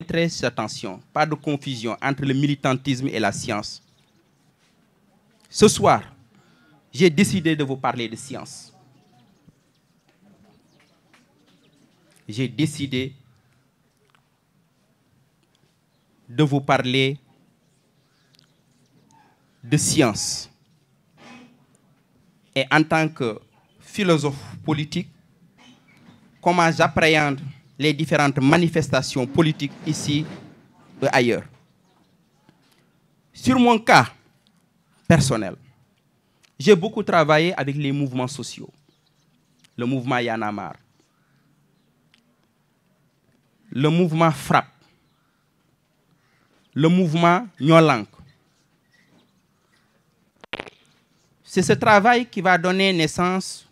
très attention, pas de confusion entre le militantisme et la science. Ce soir, j'ai décidé de vous parler de science. J'ai décidé de vous parler de science. Et en tant que philosophe politique, comment j'appréhende les différentes manifestations politiques ici et ailleurs. Sur mon cas personnel, j'ai beaucoup travaillé avec les mouvements sociaux. Le mouvement Y en a marre, le mouvement FRAPP, le mouvement Nyolank. C'est ce travail qui va donner naissance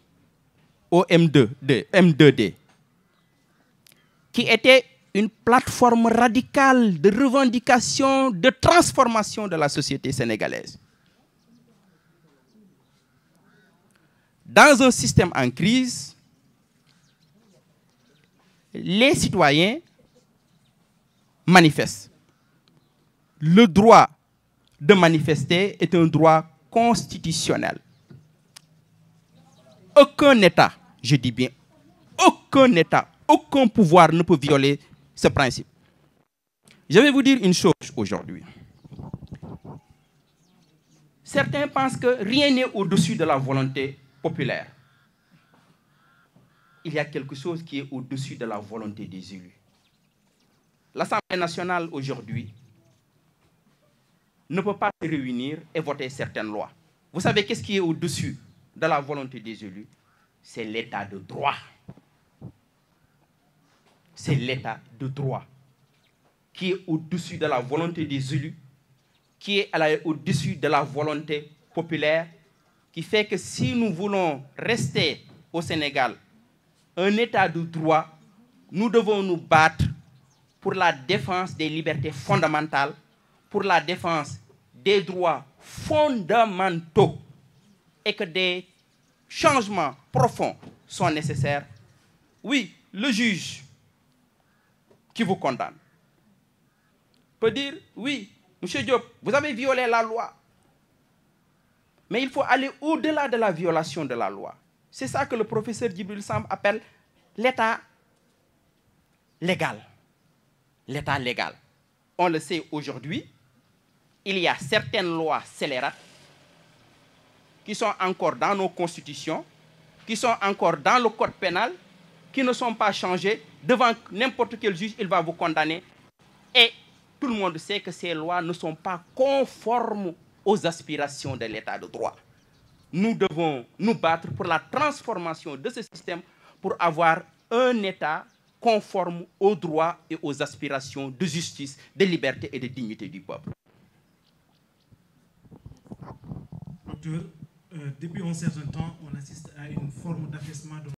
au M2D, qui était une plateforme radicale de revendication, de transformation de la société sénégalaise. Dans un système en crise, les citoyens manifestent. Le droit de manifester est un droit constitutionnel. Aucun État, je dis bien, aucun État, aucun pouvoir ne peut violer ce principe. Je vais vous dire une chose aujourd'hui. Certains pensent que rien n'est au-dessus de la volonté populaire. Il y a quelque chose qui est au-dessus de la volonté des élus. L'Assemblée nationale aujourd'hui ne peut pas se réunir et voter certaines lois. Vous savez qu'est-ce qui est au-dessus de la volonté des élus? C'est l'état de droit. C'est l'état de droit qui est au-dessus de la volonté des élus, qui est au-dessus de la volonté populaire, qui fait que si nous voulons rester au Sénégal un état de droit, nous devons nous battre pour la défense des libertés fondamentales, pour la défense des droits fondamentaux, et que des changements profonds sont nécessaires. Oui, le juge qui vous condamne peut dire, oui, M. Diop, vous avez violé la loi. Mais il faut aller au-delà de la violation de la loi. C'est ça que le professeur Djibril Samb appelle l'état légal. L'état légal. On le sait aujourd'hui, il y a certaines lois scélérates qui sont encore dans nos constitutions, qui sont encore dans le code pénal, qui ne sont pas changées. Devant n'importe quel juge, il va vous condamner. Et tout le monde sait que ces lois ne sont pas conformes aux aspirations de l'état de droit. Nous devons nous battre pour la transformation de ce système pour avoir un État conforme aux droits et aux aspirations de justice, de liberté et de dignité du peuple. Docteur, depuis un certain temps, on assiste à une forme d'affaissement de